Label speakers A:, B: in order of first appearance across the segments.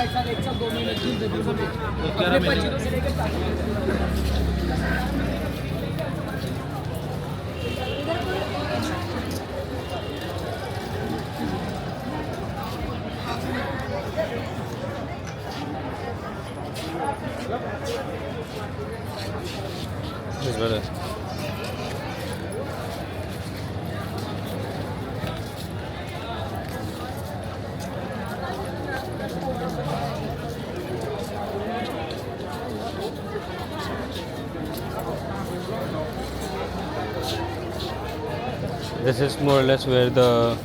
A: It's better. This is more or less where the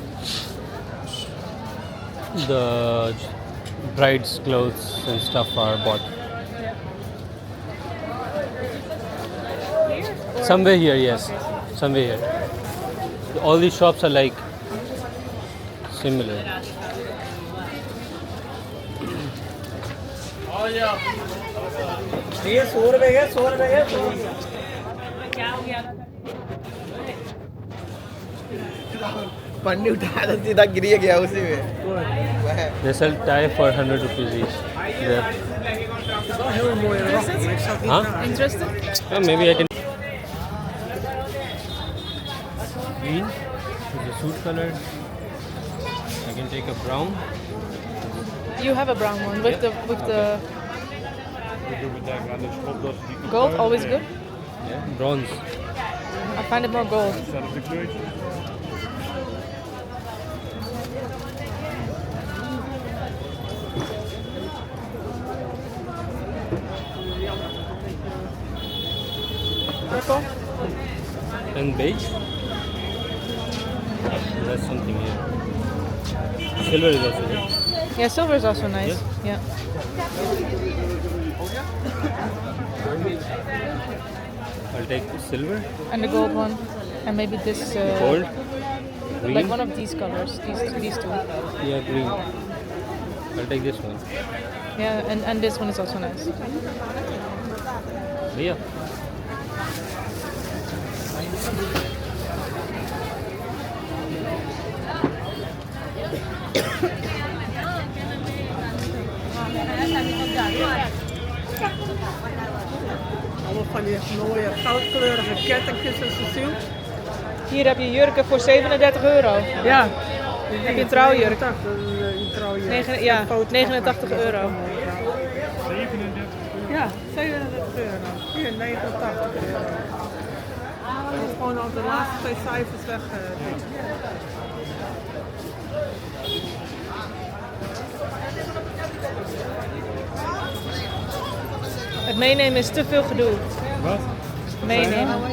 A: bride's clothes and stuff are bought. Somewhere here, yes. Somewhere here. All these shops are like similar.
B: ये 100 रुपए है 100 रुपए है पन्नी उठाया था सीधा गिर गया उसी में
A: They sell tie for 100 rupees each. There. Huh?
C: Interesting.
A: Maybe I can. Green is a suit color. I can take a brown.
C: You have a brown one with the gold. Always good.
A: Yeah. Bronze.
C: I find it more gold. Purple.
A: And beige. That's something here. Silver is also there.
C: Yeah, silver is also nice. Yeah.
A: I'll take silver.
C: And the gold one, and maybe this.
A: Gold. Green.
C: Like one of these colors. These two.
A: Yeah, green. I'll take this one.
C: Yeah, and this one is also nice.
A: Yeah.
B: allemaal van die mooie goudkleurige kettingjes en Cecile.
C: Hier heb je jurken voor 37 euro.
B: Ja.
C: Heb je een trouwjurk?
B: Een trouwjurk.
C: Ja, 89 euro.
B: 37? Ja, 37 euro. Hier, 89 euro. Dat is gewoon al de laatste 2 cijfers weg.
C: Het meenemen is te veel gedoe.
A: Wat?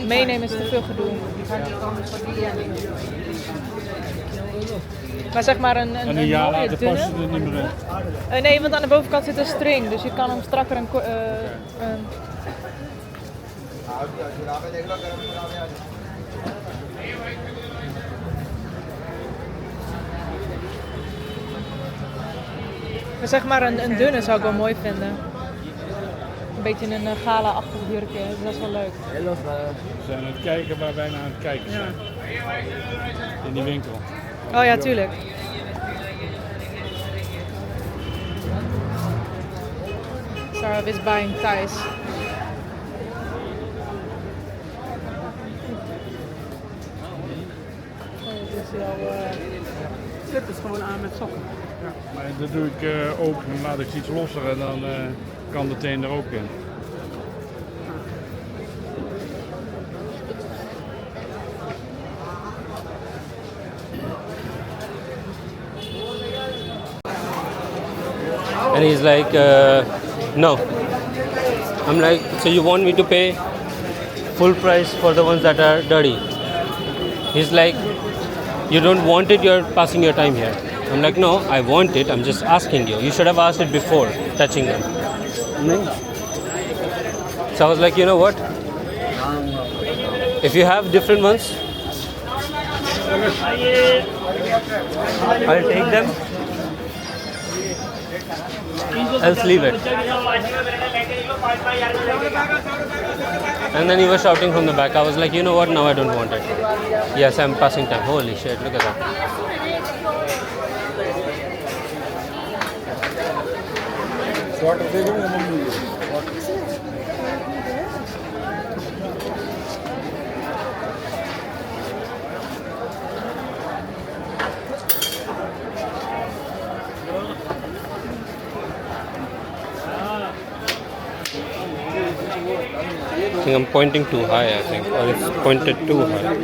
C: Meenemen is te veel gedoe. Maar zeg maar een
D: En een jaar
C: mooie,
D: later
C: dunne.
D: past het er niet meer in.
C: Nee, want aan de bovenkant zit een string, dus je kan hem strakker en maar zeg maar een dunne zou ik wel mooi vinden. Een beetje een gala-achtig jurkje, dat is wel leuk.
D: We zijn aan het kijken waar wij naar aan het kijken zijn. In die winkel.
C: Oh ja, tuurlijk. Sarah is buying ties.
B: Slippers gewoon aan met sokken.
D: Ja, maar dat doe ik open en laat ik iets losser en dan kan de teen er ook in.
A: And he's like, no. I'm like, so you want me to pay full price for the ones that are dirty? He's like, you don't want it, you're passing your time here. I'm like, no, I want it, I'm just asking you. You should have asked it before touching them. No. So I was like, you know what? If you have different ones, I'll take them. Else leave it. And then he was shouting from the back. I was like, you know what, now I don't want it. Yes, I'm passing time. Holy shit, look at that. I think I'm pointing too high, I think, or it's pointed too high.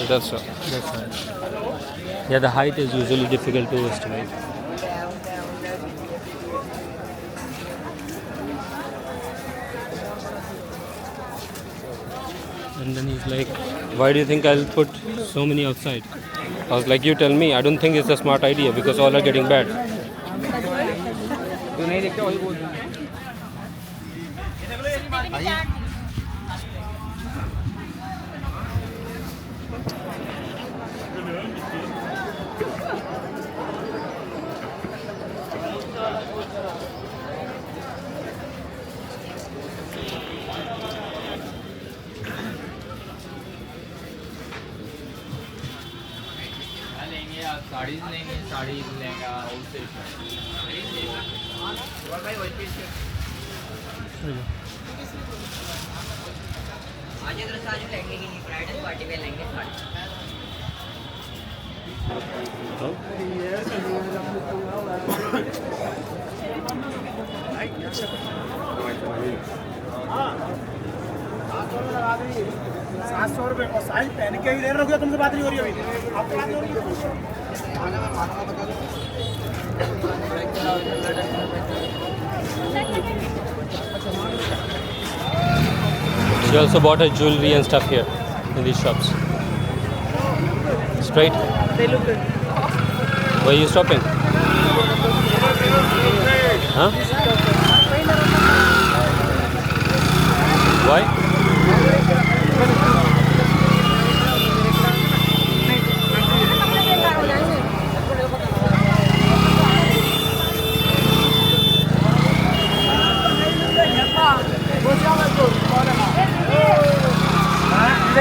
A: That's right. Yeah, the height is usually difficult to estimate. And then he's like, why do you think I'll put so many outside? I was like, you tell me. I don't think it's a smart idea because all are getting bad.
E: Saris लेंगे saris lehenga wholesale और भाई वही piece आज इधर साड़ी लहंगे की नहीं bridal party में लेंगे साड़ी
F: ₹700 और साइज पहन के ही दे रहे हो, तुमसे बात नहीं हो रही अभी, आपसे बात नहीं हो रही
A: She also bought her jewelry and stuff here in these shops. Straight.
B: They look good.
A: Where are you stopping? Huh? Why?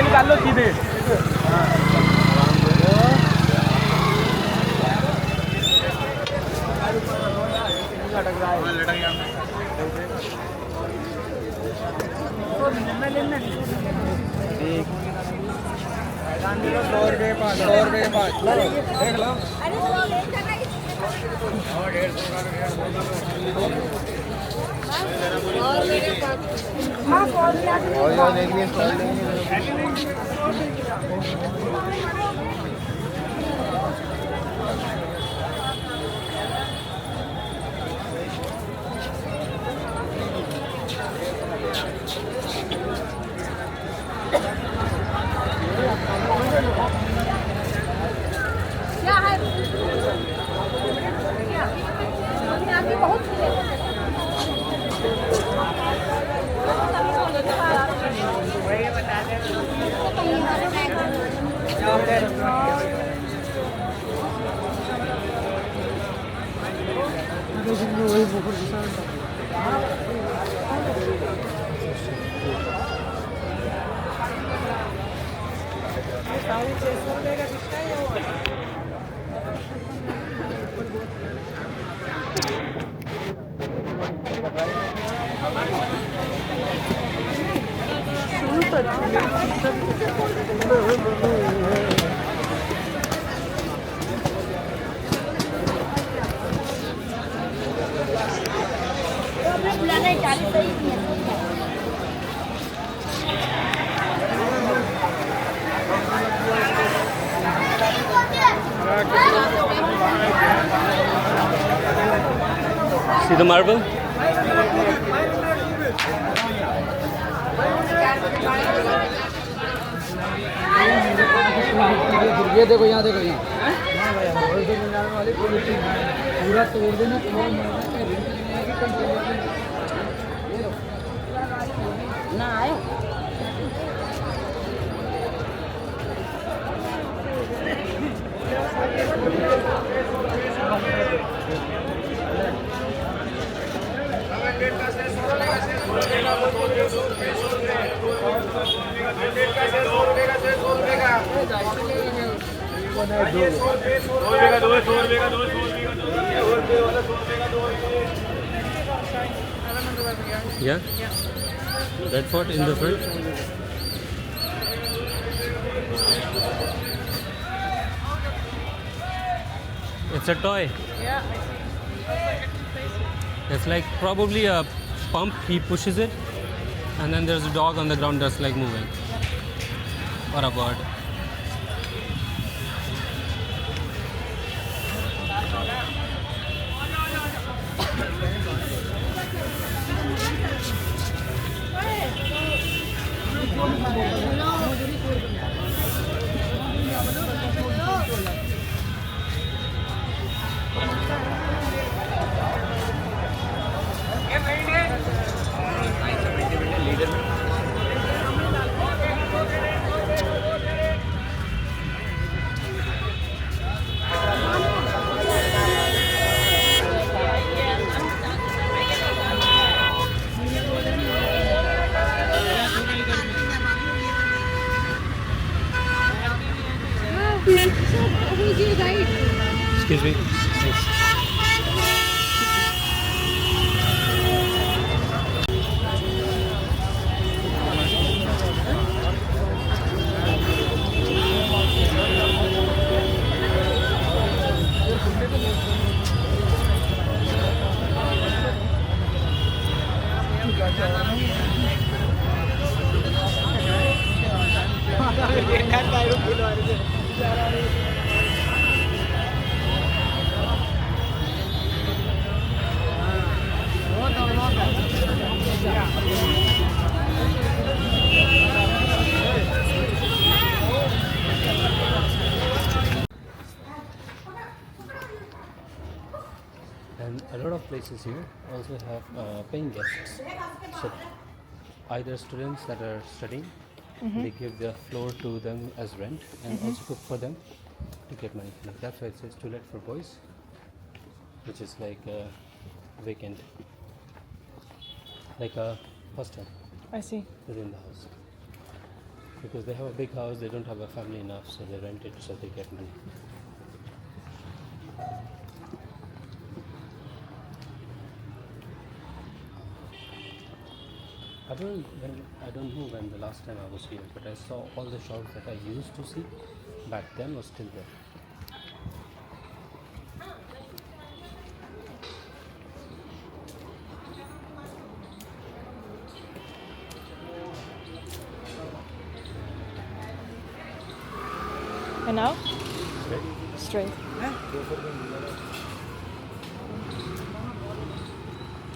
F: निकाल लो सीधे।
A: See the marble?
F: ये देखो यहाँ देखो यहाँ पूरा तोड़ देना ना आए
E: का
A: Yeah? Red Fort in the front? It's a toy.
C: Yeah,
A: It's like probably a pump, he pushes it, and then there's a dog on the ground that's like moving. Or a bird. Excuse me. Thanks. And a lot of places here also have paying guests. So either students that are studying, they give their floor to them as rent and also cook for them to get money. Like that's why it says to let for boys, which is like vacant, like a hostel
C: I see.
A: within the house. Because they have a big house, they don't have a family enough, so they rent it so they get money. I don't know when the last time I was here, but I saw all the shops that I used to see back then was still there.
C: And now? Straight.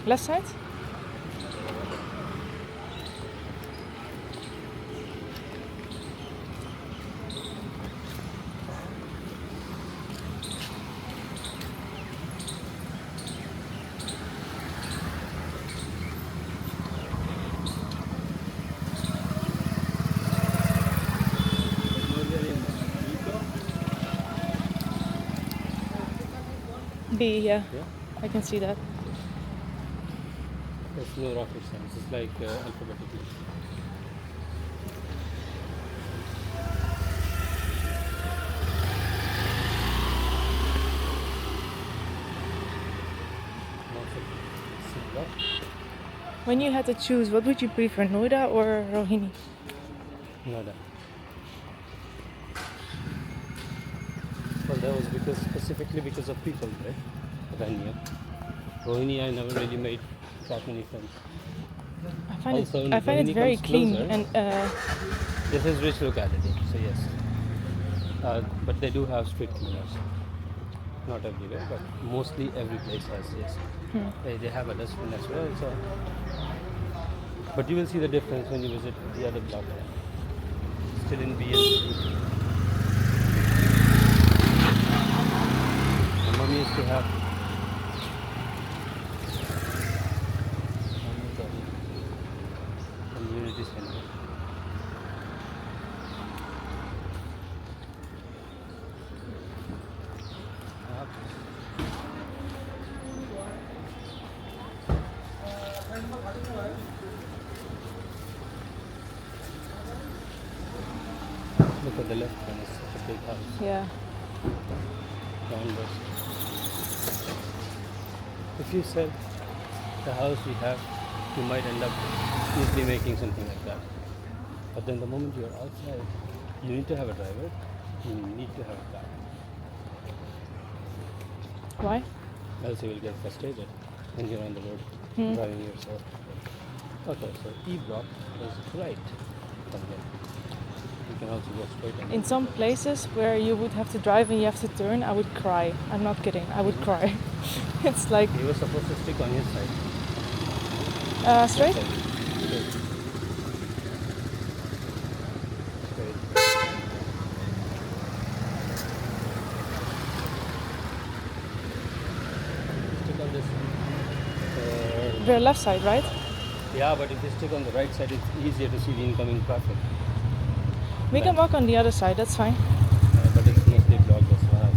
C: Left side? B, yeah.
A: Yeah?
C: I can see that.
A: There's no rocket science, it's like alphabetically.
C: When you had to choose, what would you prefer, Noida or Rohini?
A: Noida. Well, that was specifically because of people there that I knew. Rohini, I never really made that many friends.
C: I find
A: Also,
C: I find
A: when
C: it
A: he
C: very
A: comes
C: clean
A: closer-
C: and
A: This is rich locality, so yes. But they do have street cleaners. Not everywhere, but mostly every place has, yes. They have a dustbin as well, so. But you will see the difference when you visit the other block. Still in B and C. My mom used to have community center. Look at the left one, it's such a big house.
C: yeah.
A: Canvas. If you sell the house we have, you might end up easily making something like that. But then the moment you're outside, you need to have a driver, you need to have a car.
C: Why?
A: Else you will get frustrated when you're on the road driving yourself. Okay, so E block is right from here. You can also go straight on.
C: In some places where you would have to drive and you have to turn, I would cry. I'm not kidding. I would cry. It's like
A: He was supposed to stick on his side.
C: straight.
A: Straight. Stick on this.
C: The left side, right?
A: Yeah, but if you stick on the right side, it's easier to see the incoming traffic.
C: We can walk on the other side. That's fine.
A: But it's mostly blocked as well.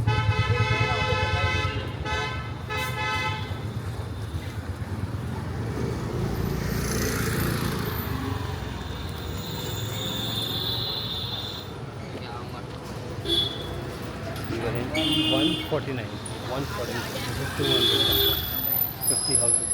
A: We were in 149. 149. This is 200. 50 houses.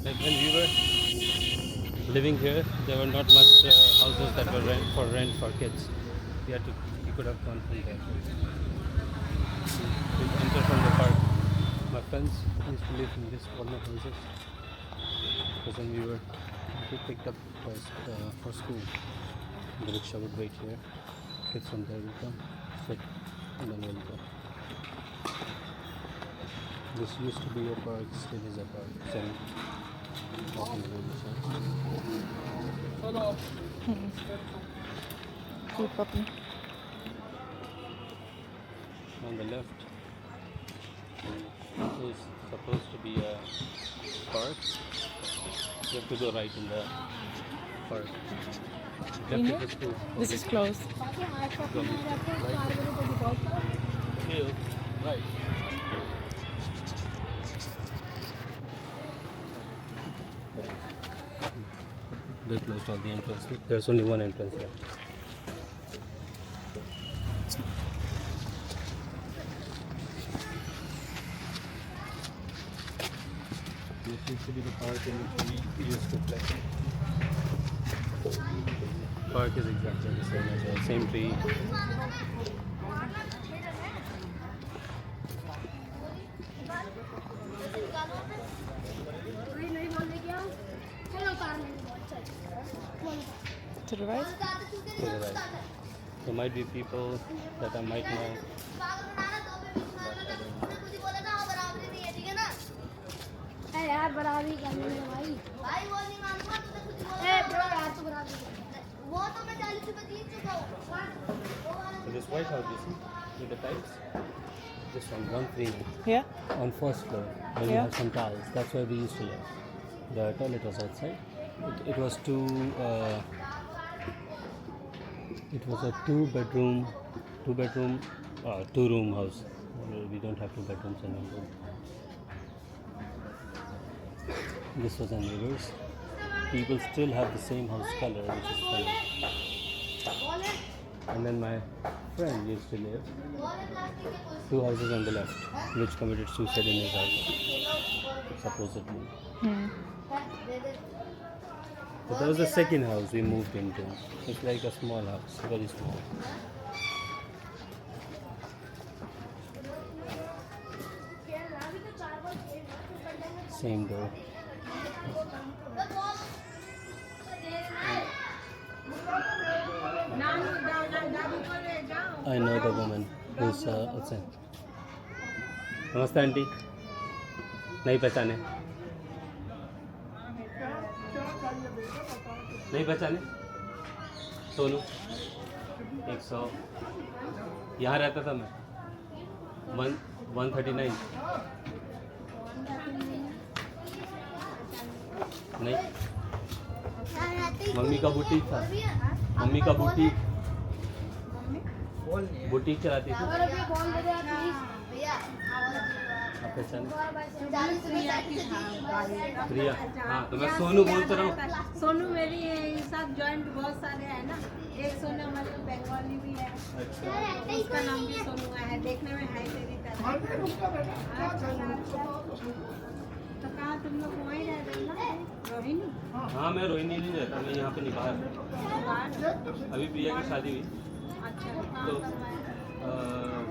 A: Like when we were living here, there were not much houses that were rent for kids. You could have gone from there. We enter from the park. My friends used to live in this corner houses because when we picked up for school, the rickshaw would wait here. Kids from there will come, sit, and then we'll go. This used to be a park, still is a park. Same walking around the side.
C: Cool puppy.
A: On the left is supposed to be a park. You have to go right in the park.
C: In
A: Left
C: here?
A: is the school.
C: This is closed.
A: Here, right. They closed all the entrances. There's only one entrance here. This used to be the park in which we used to play. Park is exactly the same as well. Same tree.
C: To the right?
A: To the right. There might be people that I might know.
G: यार बराबरी करने में भाई भाई वो नहीं मानूंगा तुझे खुद बोला ए ब्रो यार तू बराबरी वो तो मैं 40 रुपए जीत चुका हूं
A: So this White House, you see, with the types, this one, 139,
C: Yeah.
A: on first floor, where you
C: Yeah.
A: have some tiles. That's where we used to live. The toilet was outside. It was a two-bedroom, two-room house. We don't have 2 bedrooms anymore. This was in reverse. People still have the same house color, which is funny. And then my friend used to live 2 houses on the left, which committed suicide in his house, supposedly. But that was the second house we moved into. It's like a small house, very small. Same door. I know the woman who's outside. Namaste, auntie. नहीं पहचाने नहीं पहचाने सोनू 100 यहाँ रहता था मैं 139 नहीं, mummy का बुटीक था, मम्मी का बुटीक चलाती थी।
G: और अभी कौन दे रहा प्लीज भैया
A: आप पहचाने?
G: 40 रुपए की
A: प्रिया, हाँ तो मैं सोनू बोलता रहा हूँ।
H: सोनू मेरी साथ जॉइंट बहुत सारे हैं ना। एक सोनू हमारे बंगाली भी है, उसका नाम भी सोनू है, देखने में है तेरी तरह। तो कहाँ तुम लोग वहीं रहते हो ना, रोहिणी?
A: हाँ मैं रोहिणी नहीं रहता, मैं यहाँ पे नहीं बाहर। अभी प्रिया की शादी हुई
H: अच्छा,
A: तो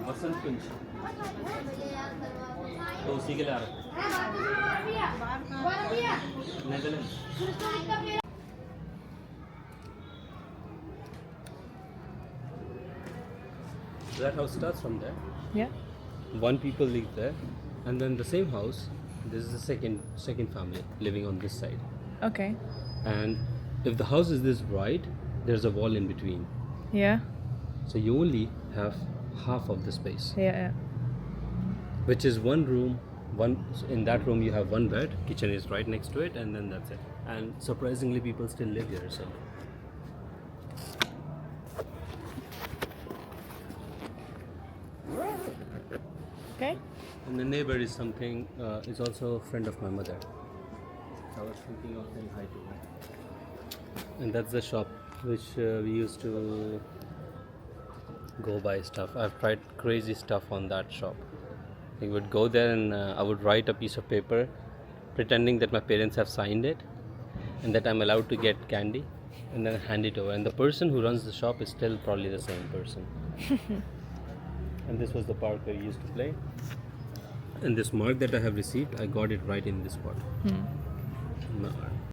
A: वसंत कुंज, तो उसी के लिए आ रहा हूँ। Netherland. That house starts from there.
C: Yeah.
A: One people live there, and then the same house. This is the second family living on this side.
C: Okay.
A: And if the house is this wide, there's a wall in between.
C: Yeah.
A: So you only have half of the space,
C: Yeah.
A: which is one room. In that room you have one bed. Kitchen is right next to it, and then that's it. And surprisingly, people still live here. So
C: Okay.
A: and the neighbor is something. Is also a friend of my mother. I was thinking of saying hi to her. And that's the shop which we used to go buy stuff. I've tried crazy stuff on that shop. I would go there and I would write a piece of paper pretending that my parents have signed it and that I'm allowed to get candy and then hand it over. And the person who runs the shop is still probably the same person. And this was the park where we used to play. And this mark that I have received, I got it right in this spot. In my art.